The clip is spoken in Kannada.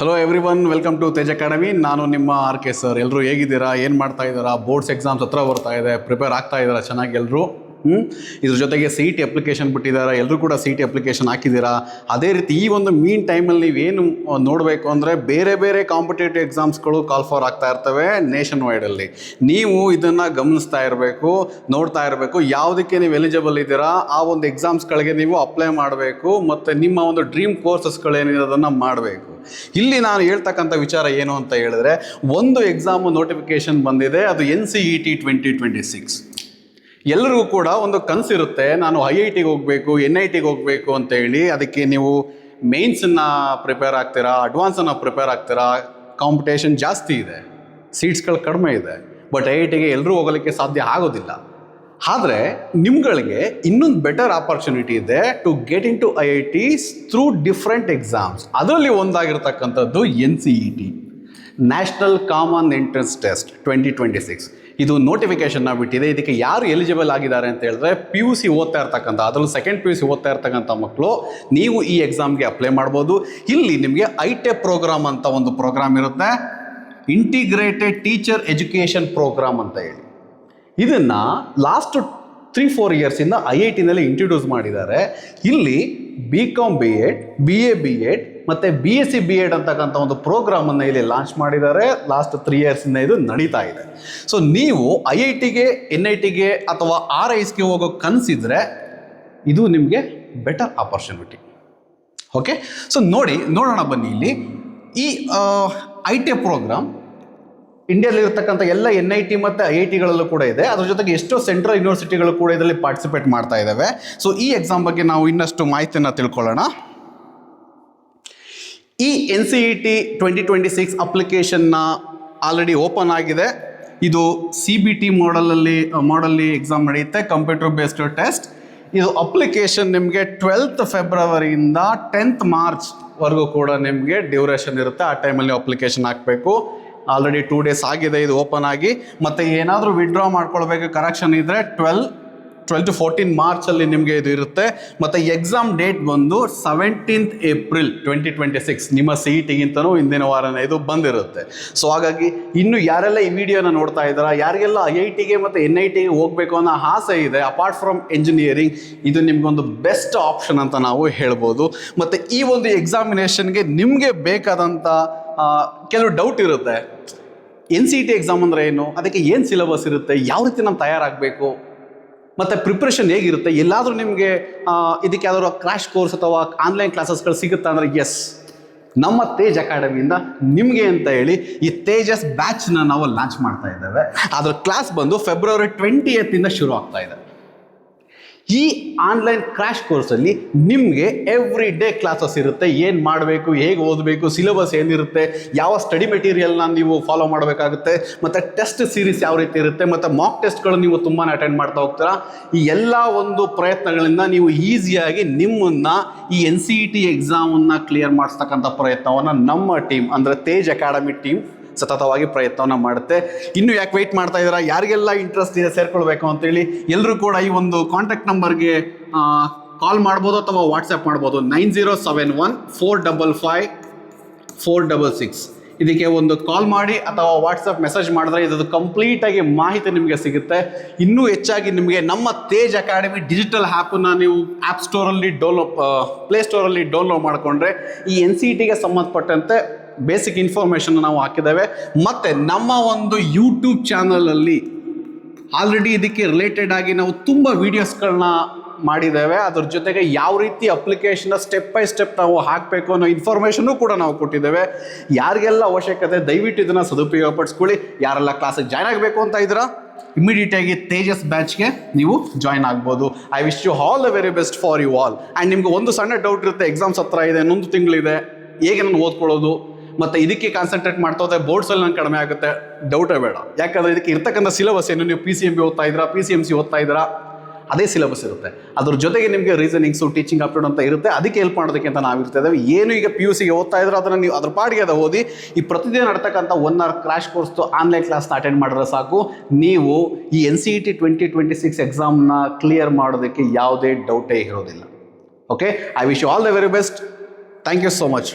Hello everyone, welcome to Tej academy. ನಾನು ನಿಮ್ಮ ಆರ್ ಕೆ ಸರ್. ಎಲ್ಲರೂ ಹೇಗಿದ್ದೀರಾ? ಏನು ಮಾಡ್ತಾ ಇದ್ದೀರಾ? ಬೋರ್ಡ್ಸ್ ಎಕ್ಸಾಮ್ಸ್ ಹತ್ರ ಬರ್ತಾ ಇದೆ, ಪ್ರಿಪೇರ್ ಆಗ್ತಾ ಇದ್ದೀರಾ ಚೆನ್ನಾಗಿ ಎಲ್ಲರೂ? ಇದ್ರ ಜೊತೆಗೆ ಸಿ ಟಿ ಅಪ್ಲಿಕೇಶನ್ ಬಿಟ್ಟಿದ್ದಾರೆ, ಎಲ್ಲರೂ ಕೂಡ ಸಿ ಟಿ ಅಪ್ಲಿಕೇಶನ್ ಹಾಕಿದ್ದೀರಾ. ಅದೇ ರೀತಿ ಈ ಒಂದು ಮೀನ್ ಟೈಮಲ್ಲಿ ನೀವೇನು ನೋಡಬೇಕು ಅಂದರೆ ಬೇರೆ ಬೇರೆ ಕಾಂಪಿಟೇಟಿವ್ ಎಕ್ಸಾಮ್ಸ್ಗಳು ಕಾಲ್ ಫಾರ್ ಆಗ್ತಾ ಇರ್ತವೆ ನೇಷನ್ ವೈಡಲ್ಲಿ. ನೀವು ಇದನ್ನು ಗಮನಿಸ್ತಾ ಇರಬೇಕು, ನೋಡ್ತಾ ಇರಬೇಕು. ಯಾವುದಕ್ಕೆ ನೀವು ಎಲಿಜಿಬಲ್ ಇದ್ದೀರಾ ಆ ಒಂದು ಎಕ್ಸಾಮ್ಸ್ಗಳಿಗೆ ನೀವು ಅಪ್ಲೈ ಮಾಡಬೇಕು, ಮತ್ತು ನಿಮ್ಮ ಒಂದು ಡ್ರೀಮ್ ಕೋರ್ಸಸ್ಗಳೇನಿದೆ ಅದನ್ನು ಮಾಡಬೇಕು. ಇಲ್ಲಿ ನಾನು ಹೇಳ್ತಕ್ಕಂಥ ವಿಚಾರ ಏನು ಅಂತ ಹೇಳಿದ್ರೆ, ಒಂದು ಎಕ್ಸಾಮು ನೋಟಿಫಿಕೇಶನ್ ಬಂದಿದೆ, ಅದು NCET 2026. ಎಲ್ಲರಿಗೂ ಕೂಡ ಒಂದು ಕನಸಿರುತ್ತೆ, ನಾನು IITಗೆ ಹೋಗಬೇಕು, NITಗೆ ಹೋಗಬೇಕು ಅಂತ ಹೇಳಿ. ಅದಕ್ಕೆ ನೀವು ಮೇನ್ಸನ್ನು ಪ್ರಿಪೇರ್ ಆಗ್ತೀರಾ, ಅಡ್ವಾನ್ಸನ್ನು ಪ್ರಿಪೇರ್ ಆಗ್ತೀರಾ. ಕಾಂಪಿಟೇಷನ್ ಜಾಸ್ತಿ ಇದೆ, ಸೀಟ್ಸ್ಗಳು ಕಡಿಮೆ ಇದೆ. ಬಟ್ IITಗೆ ಎಲ್ಲರೂ ಹೋಗಲಿಕ್ಕೆ ಸಾಧ್ಯ ಆಗೋದಿಲ್ಲ. ಆದರೆ ನಿಮ್ಗಳಿಗೆ ಇನ್ನೊಂದು ಬೆಟರ್ ಆಪರ್ಚುನಿಟಿ ಇದೆ to get in to IITs through different exams. ಅದರಲ್ಲಿ ಒಂದಾಗಿರ್ತಕ್ಕಂಥದ್ದು NCET, national common entrance test 2026. ಇದು ನೋಟಿಫಿಕೇಶನ್ನ ಬಿಟ್ಟಿದೆ. ಇದಕ್ಕೆ ಯಾರು ಎಲಿಜಿಬಲ್ ಆಗಿದ್ದಾರೆ ಅಂತ ಹೇಳಿದ್ರೆ, PUC ಓದ್ತಾ ಇರ್ತಕ್ಕಂಥ, ಅದರಲ್ಲೂ ಸೆಕೆಂಡ್ PUC ಓದ್ತಾ ಇರ್ತಕ್ಕಂಥ ಮಕ್ಕಳು ನೀವು ಈ ಎಕ್ಸಾಮ್ಗೆ ಅಪ್ಲೈ ಮಾಡ್ಬೋದು. ಇಲ್ಲಿ ನಿಮಗೆ ITEP ಪ್ರೋಗ್ರಾಮ್ ಅಂತ ಒಂದು ಪ್ರೋಗ್ರಾಮ್ ಇರುತ್ತೆ, ಇಂಟಿಗ್ರೇಟೆಡ್ ಟೀಚರ್ ಎಜುಕೇಷನ್ ಪ್ರೋಗ್ರಾಮ್ ಅಂತ ಹೇಳಿ. ಇದನ್ನು ಲಾಸ್ಟ್ 3-4 ಇಯರ್ಸಿಂದ IITನಲ್ಲಿ ಇಂಟ್ರೊಡ್ಯೂಸ್ ಮಾಡಿದ್ದಾರೆ. ಇಲ್ಲಿ BCom BEd, BA BEd ಮತ್ತು BSc BEd ಅಂತಕ್ಕಂಥ ಒಂದು ಪ್ರೋಗ್ರಾಮನ್ನು ಇಲ್ಲಿ ಲಾಂಚ್ ಮಾಡಿದ್ದಾರೆ. ಲಾಸ್ಟ್ 3 ಇಯರ್ಸಿಂದ ಇದು ನಡೀತಾ ಇದೆ. ಸೊ ನೀವು IITಗೆ, NITಗೆ ಅಥವಾ RISಗೆ ಹೋಗೋ ಕನಸಿದ್ರೆ ಇದು ನಿಮಗೆ ಬೆಟರ್ ಆಪರ್ಚುನಿಟಿ. ಓಕೆ, ಸೊ ನೋಡೋಣ ಬನ್ನಿ. ಇಲ್ಲಿ ಈ ITEP ಪ್ರೋಗ್ರಾಮ್ ಇಂಡಿಯಾದಲ್ಲಿ ಇರ್ತಕ್ಕಂಥ ಎಲ್ಲ NIT ಮತ್ತು IITಗಳಲ್ಲೂ ಕೂಡ ಇದೆ. ಅದ್ರ ಜೊತೆಗೆ ಎಷ್ಟೋ ಸೆಂಟ್ರಲ್ ಯೂನಿವರ್ಸಿಟಿಗಳು ಕೂಡ ಇದರಲ್ಲಿ ಪಾರ್ಟಿಸಿಪೇಟ್ ಮಾಡ್ತಾ ಇದ್ದಾವೆ. ಸೊ ಈ ಎಕ್ಸಾಮ್ ಬಗ್ಗೆ ನಾವು ಇನ್ನಷ್ಟು ಮಾಹಿತಿಯನ್ನು ತಿಳ್ಕೊಳ್ಳೋಣ. ಈ NCET 2026 ಅಪ್ಲಿಕೇಶನ್ನ ಆಲ್ರೆಡಿ ಓಪನ್ ಆಗಿದೆ. ಇದು CBT ಮಾಡಲ್ಲಿ ಎಕ್ಸಾಮ್ ನಡೆಯುತ್ತೆ, ಕಂಪ್ಯೂಟರ್ ಬೇಸ್ಡ್ ಟೆಸ್ಟ್. ಇದು ಅಪ್ಲಿಕೇಶನ್ ನಿಮಗೆ 12th ಫೆಬ್ರವರಿಯಿಂದ 10th ಮಾರ್ಚ್ವರೆಗೂ ಕೂಡ ನಿಮಗೆ ಡ್ಯೂರೇಷನ್ ಇರುತ್ತೆ. ಆ ಟೈಮಲ್ಲಿ ನೀವು ಅಪ್ಲಿಕೇಶನ್ ಹಾಕಬೇಕು. ಆಲ್ರೆಡಿ 2 ಡೇಸ್ ಆಗಿದೆ ಇದು ಓಪನ್ ಆಗಿ. ಮತ್ತು ಏನಾದರೂ ವಿಡ್ರಾ ಮಾಡ್ಕೊಳ್ಬೇಕು, ಕರೆಕ್ಷನ್ ಇದ್ದರೆ 12 to 14 ಮಾರ್ಚಲ್ಲಿ ನಿಮಗೆ ಇದು ಇರುತ್ತೆ. ಮತ್ತು ಎಕ್ಸಾಮ್ ಡೇಟ್ ಬಂದು 17th ಏಪ್ರಿಲ್ 2026. ನಿಮ್ಮ CETಗಿಂತನೂ ಹಿಂದಿನ ವಾರನೇ ಇದು ಬಂದಿರುತ್ತೆ. ಸೊ ಹಾಗಾಗಿ ಇನ್ನು ಯಾರೆಲ್ಲ ಈ ವಿಡಿಯೋನ ನೋಡ್ತಾ ಇದ್ದಾರಾ, ಯಾರಿಗೆಲ್ಲ IITಗೆ ಮತ್ತು NITಗೆ ಹೋಗಬೇಕು ಅನ್ನೋ ಆಸೆ ಇದೆ, ಅಪಾರ್ಟ್ ಫ್ರಮ್ ಎಂಜಿನಿಯರಿಂಗ್, ಇದು ನಿಮಗೊಂದು ಬೆಸ್ಟ್ ಆಪ್ಷನ್ ಅಂತ ನಾವು ಹೇಳ್ಬೋದು. ಮತ್ತು ಈ ಒಂದು ಎಕ್ಸಾಮಿನೇಷನ್ಗೆ ನಿಮಗೆ ಬೇಕಾದಂಥ ಕೆಲವು ಡೌಟ್ ಇರುತ್ತೆ. NCET ಎಕ್ಸಾಮ್ ಅಂದರೆ ಏನು, ಅದಕ್ಕೆ ಏನು ಸಿಲೆಬಸ್ ಇರುತ್ತೆ, ಯಾವ ರೀತಿ ನಾವು ತಯಾರಾಗಬೇಕು, ಮತ್ತು ಪ್ರಿಪ್ರೇಷನ್ ಹೇಗಿರುತ್ತೆ, ಎಲ್ಲಾದರೂ ನಿಮಗೆ ಇದಕ್ಕೆ ಯಾವ್ದಾದ್ರು ಕ್ರ್ಯಾಶ್ ಕೋರ್ಸ್ ಅಥವಾ ಆನ್ಲೈನ್ ಕ್ಲಾಸಸ್ಗಳು ಸಿಗುತ್ತಾ ಅಂದರೆ ಎಸ್, ನಮ್ಮ ತೇಜ್ ಅಕಾಡೆಮಿಯಿಂದ ನಿಮಗೆ ಅಂತ ಹೇಳಿ ಈ ತೇಜಸ್ ಬ್ಯಾಚ್ನ ನಾವು ಲಾಂಚ್ ಮಾಡ್ತಾ ಇದ್ದೇವೆ. ಅದರ ಕ್ಲಾಸ್ ಬಂದು ಫೆಬ್ರವರಿ 20th ಶುರು ಆಗ್ತಾ ಇದೆ. ಈ ಆನ್ಲೈನ್ ಕ್ರ್ಯಾಶ್ ಕೋರ್ಸಲ್ಲಿ ನಿಮಗೆ ಎವ್ರಿ ಡೇ ಕ್ಲಾಸಸ್ ಇರುತ್ತೆ. ಏನು ಮಾಡಬೇಕು, ಹೇಗೆ ಓದಬೇಕು, ಸಿಲೆಬಸ್ ಏನಿರುತ್ತೆ, ಯಾವ ಸ್ಟಡಿ ಮೆಟೀರಿಯಲ್ನ ನೀವು ಫಾಲೋ ಮಾಡಬೇಕಾಗುತ್ತೆ, ಮತ್ತು ಟೆಸ್ಟ್ ಸೀರೀಸ್ ಯಾವ ರೀತಿ ಇರುತ್ತೆ, ಮತ್ತು ಮಾಕ್ ಟೆಸ್ಟ್ಗಳು ನೀವು ತುಂಬಾ ಅಟೆಂಡ್ ಮಾಡ್ತಾ ಹೋಗ್ತೀರಾ. ಈ ಎಲ್ಲ ಒಂದು ಪ್ರಯತ್ನಗಳಿಂದ ನೀವು ಈಸಿಯಾಗಿ ನಿಮ್ಮನ್ನು ಈ NCET ಎಕ್ಸಾಮನ್ನು ಕ್ಲಿಯರ್ ಮಾಡಿಸ್ತಕ್ಕಂಥ ಪ್ರಯತ್ನವನ್ನು ನಮ್ಮ ಟೀಮ್ ಅಂದರೆ ತೇಜ್ ಅಕಾಡೆಮಿ ಟೀಮ್ ಸತತವಾಗಿ ಪ್ರಯತ್ನವನ್ನು ಮಾಡುತ್ತೆ. ಇನ್ನು ಯಾಕೆ ವೆಯ್ಟ್ ಮಾಡ್ತಾ ಇದ್ದೀರಾ? ಯಾರಿಗೆಲ್ಲ ಇಂಟ್ರೆಸ್ಟ್ ಇದೆ ಸೇರ್ಕೊಳ್ಬೇಕು ಅಂತೇಳಿ ಎಲ್ಲರೂ ಕೂಡ ಈ ಒಂದು ಕಾಂಟ್ಯಾಕ್ಟ್ ನಂಬರ್ಗೆ ಕಾಲ್ ಮಾಡ್ಬೋದು ಅಥವಾ ವಾಟ್ಸಪ್ ಮಾಡ್ಬೋದು. 9071-455-466. ಇದಕ್ಕೆ ಒಂದು ಕಾಲ್ ಮಾಡಿ ಅಥವಾ ವಾಟ್ಸಪ್ ಮೆಸೇಜ್ ಮಾಡಿದ್ರೆ ಇದು ಕಂಪ್ಲೀಟಾಗಿ ಮಾಹಿತಿ ನಿಮಗೆ ಸಿಗುತ್ತೆ. ಇನ್ನೂ ಹೆಚ್ಚಾಗಿ ನಿಮಗೆ ನಮ್ಮ ತೇಜ್ ಅಕಾಡೆಮಿ ಡಿಜಿಟಲ್ ಆ್ಯಪನ್ನು ನೀವು ಆ್ಯಪ್ ಸ್ಟೋರಲ್ಲಿ ಪ್ಲೇಸ್ಟೋರಲ್ಲಿ ಡೌನ್ಲೋಡ್ ಮಾಡಿಕೊಂಡ್ರೆ ಈ NCETಗೆ ಸಂಬಂಧಪಟ್ಟಂತೆ ಬೇಸಿಕ್ ಇನ್ಫಾರ್ಮೇಷನ್ ನಾವು ಹಾಕಿದ್ದೇವೆ. ಮತ್ತು ನಮ್ಮ ಒಂದು ಯೂಟ್ಯೂಬ್ ಚಾನಲಲ್ಲಿ ಆಲ್ರೆಡಿ ಇದಕ್ಕೆ ರಿಲೇಟೆಡ್ ಆಗಿ ನಾವು ತುಂಬ ವೀಡಿಯೋಸ್ಗಳನ್ನ ಮಾಡಿದ್ದೇವೆ. ಅದ್ರ ಜೊತೆಗೆ ಯಾವ ರೀತಿ ಅಪ್ಲಿಕೇಶನ್ನ ಸ್ಟೆಪ್ ಬೈ ಸ್ಟೆಪ್ ನಾವು ಹಾಕಬೇಕು ಅನ್ನೋ ಇನ್ಫಾರ್ಮೇಷನ್ನು ಕೂಡ ನಾವು ಕೊಟ್ಟಿದ್ದೇವೆ. ಯಾರಿಗೆಲ್ಲ ಅವಶ್ಯಕತೆ ದಯವಿಟ್ಟು ಇದನ್ನು ಸದುಪಯೋಗಪಡಿಸ್ಕೊಳ್ಳಿ. ಯಾರೆಲ್ಲ ಕ್ಲಾಸಿಗೆ ಜಾಯ್ನ್ ಆಗಬೇಕು ಅಂತ ಇದ್ದೀರಾ, ಇಮಿಡಿಯೇಟಾಗಿ ತೇಜಸ್ ಬ್ಯಾಚ್ಗೆ ನೀವು ಜಾಯ್ನ್ ಆಗ್ಬೋದು. I wish you all the very best for you all. And ನಿಮ್ಗೆ ಒಂದು ಸಣ್ಣ ಡೌಟ್ ಇರುತ್ತೆ, ಎಕ್ಸಾಮ್ಸ್ ಹತ್ರ ಇದೆ, 1 ತಿಂಗಳಿದೆ, ಹೇಗೆ ನಾನು ಓದ್ಕೊಳ್ಳೋದು, ಮತ್ತು ಇದಕ್ಕೆ ಕಾನ್ಸಂಟ್ರೇಟ್ ಮಾಡ್ತಾ ಹೋದರೆ ಬೋರ್ಡ್ಸಲ್ಲಿ ನಂಗೆ ಕಡಿಮೆ ಆಗುತ್ತೆ. ಡೌಟೇ ಬೇಡ, ಯಾಕಂದರೆ ಇದಕ್ಕೆ ಇರ್ತಕ್ಕಂಥ ಸಿಲೆಬಸ್ ಏನು, ನೀವು PCMB ಓದ್ತಾ ಇದ್ದೀರಾ, PCMC ಓದ್ತಾ ಇದ್ದೀರಾ, ಅದೇ ಸಿಲೆಬಸ್ ಇರುತ್ತೆ. ಅದ್ರ ಜೊತೆಗೆ ನಿಮಗೆ ರೀಸನಿಂಗ್ಸು, ಟೀಚಿಂಗ್ ಅಪ್ಟೂಡ್ ಅಂತ ಇರುತ್ತೆ. ಅದಕ್ಕೆ ಹೆಲ್ಪ್ ಮಾಡೋದಕ್ಕೆ ಅಂತ ನಾವು ಇರ್ತೇವೆ. ಏನು ಈಗ PUCಗೆ ಓದ್ತಾ ಇದ್ರೆ ಅದನ್ನು ನೀವು ಅದ್ರ ಪಾಡಿಗೆ ಅದು ಓದಿ, ಈ ಪ್ರತಿದಿನ ನಡ್ತಕ್ಕಂಥ 1 hour ಕ್ರ್ಯಾಶ್ ಕೋರ್ಸ್ದು ಆನ್ಲೈನ್ ಕ್ಲಾಸ್ನ ಅಟೆಂಡ್ ಮಾಡಿದ್ರೆ ಸಾಕು, ನೀವು ಈ NCET 2026 ಎಕ್ಸಾಮ್ನ ಕ್ಲಿಯರ್ ಮಾಡೋದಕ್ಕೆ ಯಾವುದೇ ಡೌಟೇ ಇರೋದಿಲ್ಲ. Okay, I wish you all the very best. Thank you so much.